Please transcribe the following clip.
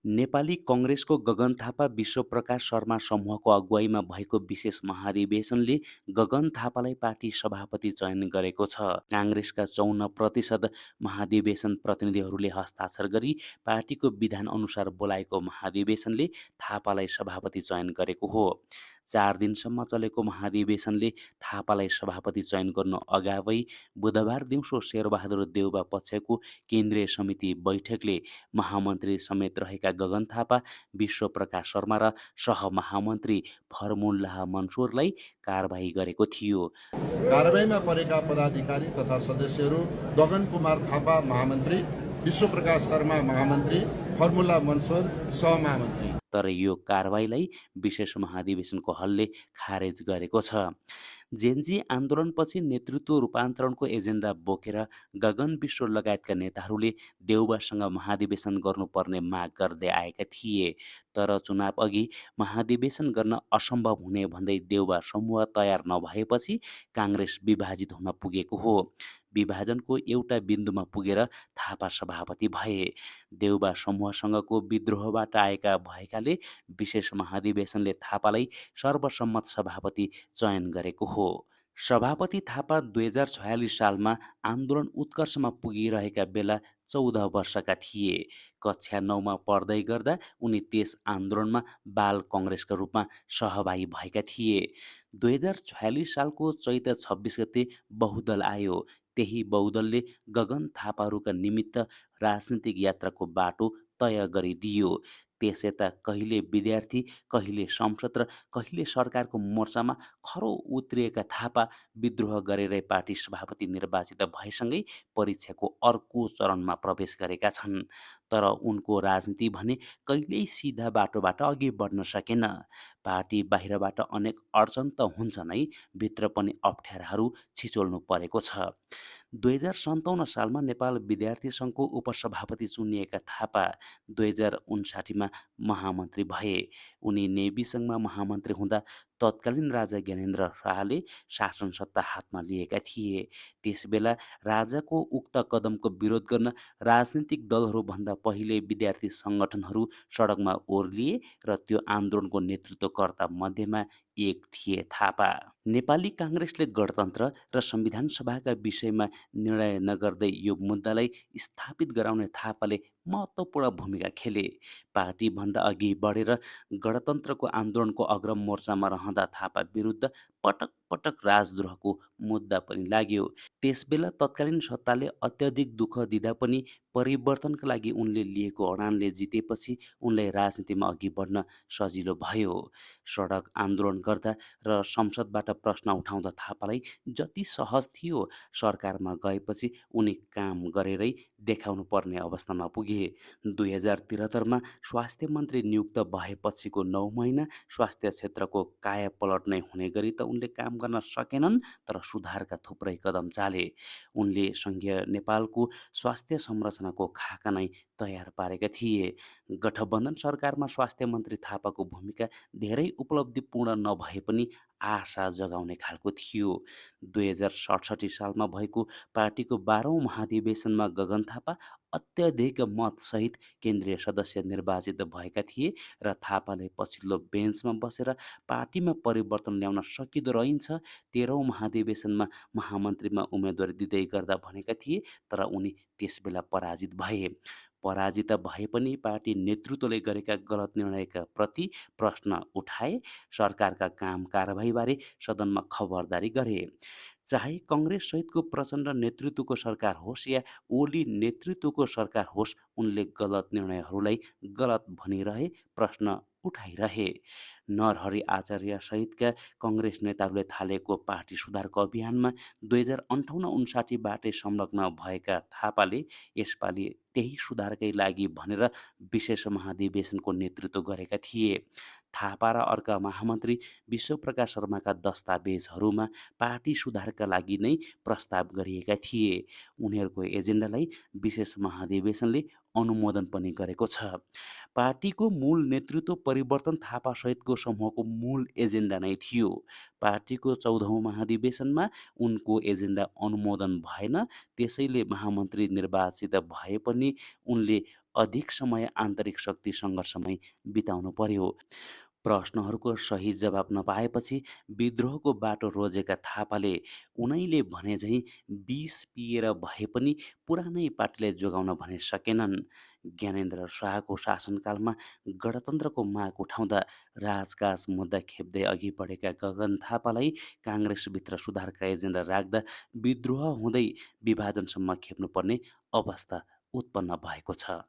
नेपाली कङ्ग्रेसको गगन थापा विश्वप्रकाश शर्मा समूहको अगुवाईमा भएको विशेष महाधिवेशनले गगन थापालाई पार्टी सभापति चयन गरेको छ। काङ्ग्रेसका 54% महाधिवेशन प्रतिनिधिहरूले हस्ताक्षर गरी पार्टीको विधान अनुसार बोलाएको महाधिवेशनले थापालाई सभापति चयन गरेको हो। 4 दिनसम्म चलेको महाधिवेशनले थापालाई सभापति चयन गर्नु अगावै बुधबार दिउँसो शेरबहादुर देउबा पक्षको केन्द्रीय समिति बैठकले महामन्त्री समेत रहेका गगन थापा, विश्वप्रकाश शर्मा र सहमहामन्त्री फर्मुल्लाह मनसुरलाई कारबाही गरेको थियो। कारबाहीमा परेका पदाधिकारी तथा सदस्यहरू गगन कुमार थापा महामन्त्री, विश्वप्रकाश शर्मा महामन्त्री, फर्मुल्लाह मनसुर सहमहामन्त्री। तर यो कारबाहीलाई विशेष महाधिवेशनको हलले खारेज गरेको छ। जेन्जी आन्दोलनपछि नेतृत्व रूपान्तरणको एजेन्डा बोकेर गगन विश्व लगायतका नेताहरूले देउबासँग महाधिवेशन गर्नुपर्ने माग गर्दै आएका थिए। तर चुनाव अघि महाधिवेशन गर्न असम्भव हुने भन्दै देउबा समूह तयार नभएपछि काङ्ग्रेस विभाजित हुन पुगेको हो। विभाजनको एउटा बिन्दुमा पुगेर थापा सभापति भए। देउबा समूहसँगको विद्रोहबाट आएका भएकाले विशेष महाधिवेशनले थापालाई सर्वसम्मत सभापति चयन गरेको हो। सभापति थापा 2046 सालमा आन्दोलन उत्कर्षमा पुगिरहेका बेला 14 वर्षका थिए। कक्षा 9मा पढ्दै गर्दा उनी त्यस आन्दोलनमा बाल कङ्ग्रेसका रूपमा सहभागी भएका थिए। 2046 सालको चैत 26 गते बहुदल आयो। त्यही बहुदलले गगन थापाहरूका निमित्त राजनीतिक यात्राको बाटो तय गरिदियो। त्यसयता कहिले विद्यार्थी, कहिले संसद र कहिले सरकारको मोर्चामा खरो उत्रिएका थापा विद्रोह गरेरै पार्टी सभापति निर्वाचित भएसँगै परीक्षाको अर्को चरणमा प्रवेश गरेका छन्। तर उनको राजनीति भने कहिल्यै सिधा बाटोबाट अघि बढ्न सकेन। पार्टी बाहिरबाट अनेक अडचन त हुन्छ नै, भित्र पनि अप्ठ्याराहरू छिचोल्नु परेको छ। 2057 सालमा नेपाल विद्यार्थी सङ्घको उपसभापति चुनिएका थापा 2059मा महामन्त्री भए। उनी नेभी सङ्घमा महामन्त्री हुँदा तत्कालीन राजा ज्ञानेन्द्र शाहले शासन सत्ता हातमा लिएका थिए। त्यसबेला राजाको उक्त कदमको विरोध गर्न राजनीतिक दलहरूभन्दा पहिले विद्यार्थी सङ्गठनहरू सडकमा ओर्लिए र त्यो आन्दोलनको नेतृत्वकर्ता मध्येमा एक थिए थापा। नेपाली काङ्ग्रेसले गणतन्त्र र संविधान सभाका विषयमा निर्णय नगर्दै यो मुद्दालाई स्थापित गराउने थापाले महत्त्वपूर्ण भूमिका खेले। पार्टीभन्दा अघि बढेर गणतन्त्रको आन्दोलनको अग्रम मोर्चामा रहँदा थापा विरुद्ध पटक पटक राजद्रोहको मुद्दा पनि लाग्यो। त्यसबेला तत्कालीन सत्ताले अत्यधिक दुःख दिँदा पनि परिवर्तनका लागि उनले लिएको अडानले जितेपछि उनलाई राजनीतिमा अघि बढ्न सजिलो भयो। सडक आन्दोलन गर्दा र संसदबाट प्रश्न उठाउँदा थापालाई जति सहज थियो, सरकारमा गएपछि उनी काम गरेरै देखाउनु पर्ने अवस्थामा पुगे। 2073मा स्वास्थ्य मन्त्री नियुक्त भएपछिको 9 महिना स्वास्थ्य क्षेत्रको कायापलट नै हुने गरी त उनले काम गर्न सकेनन्, तर सुधारका थुप्रै कदम चाले। उनले सङ्घीय नेपालको स्वास्थ्य संरचनाको खाका नै तयार पारेका थिए। गठबन्धन सरकारमा स्वास्थ्य मन्त्री थापाको भूमिका धेरै उपलब्धिपूर्ण नभए पनि आशा जगाउने खालको थियो। 2067 सालमा भएको पार्टीको 12औँ महाधिवेशनमा गगन थापा अत्यधिक मतसहित केन्द्रीय सदस्य निर्वाचित भएका थिए र थापाले पछिल्लो बेन्चमा बसेर पार्टीमा परिवर्तन ल्याउन सकिँदो रहन्छ 13औँ महाधिवेशनमा महामन्त्रीमा उम्मेदवारी दिँदै गर्दा भनेका थिए, तर उनी त्यसबेला पराजित भए। पराजित भए पनि पार्टी नेतृत्वले गरेका गलत निर्णयका प्रति प्रश्न उठाए, सरकारका काम कारबाहीबारे सदनमा खबरदारी गरे। चाहे कङ्ग्रेस सहितको प्रचण्ड नेतृत्वको सरकार होस् या ओली नेतृत्वको सरकार होस्, उनले गलत निर्णयहरूलाई गलत भनिरहे, प्रश्न उठाइरहे। नरहरि आचार्य सहितका कङ्ग्रेस नेताहरूले थालेको पार्टी सुधारको अभियानमा 2058-59बाटै संलग्न भएका थापाले यसपालि त्यही सुधारकै लागि भनेर विशेष महाधिवेशनको नेतृत्व गरेका थिए। थापा र अर्का महामन्त्री विश्वप्रकाश शर्माका दस्तावेजहरूमा पार्टी सुधारका लागि नै प्रस्ताव गरिएका थिए। उनीहरूको एजेन्डालाई विशेष महाधिवेशनले अनुमोदन पनि गरेको छ। पार्टीको मूल नेतृत्व परिवर्तन थापासहितको समूहको मूल एजेन्डा नै थियो। पार्टीको 14औँ महाधिवेशनमा उनको एजेन्डा अनुमोदन भएन, त्यसैले महामन्त्री निर्वाचित भए पनि उनले अधिक समय आन्तरिक शक्ति सङ्घर्षमै बिताउनु पर्यो। प्रश्नहरूको सही जवाब नपाएपछि विद्रोहको बाटो रोजेका थापाले उनैले भनेझैँ विष पिएर भए पनि पुरानै पार्टीलाई जोगाउन भने सकेनन्। ज्ञानेन्द्र शाहको शासनकालमा गणतन्त्रको माग उठाउँदा राजकाज मुद्दा खेप्दै अघि बढेका गगन थापालाई काङ्ग्रेसभित्र सुधारका एजेन्डा राख्दा विद्रोह हुँदै विभाजनसम्म खेप्नुपर्ने अवस्था उत्पन्न भएको छ।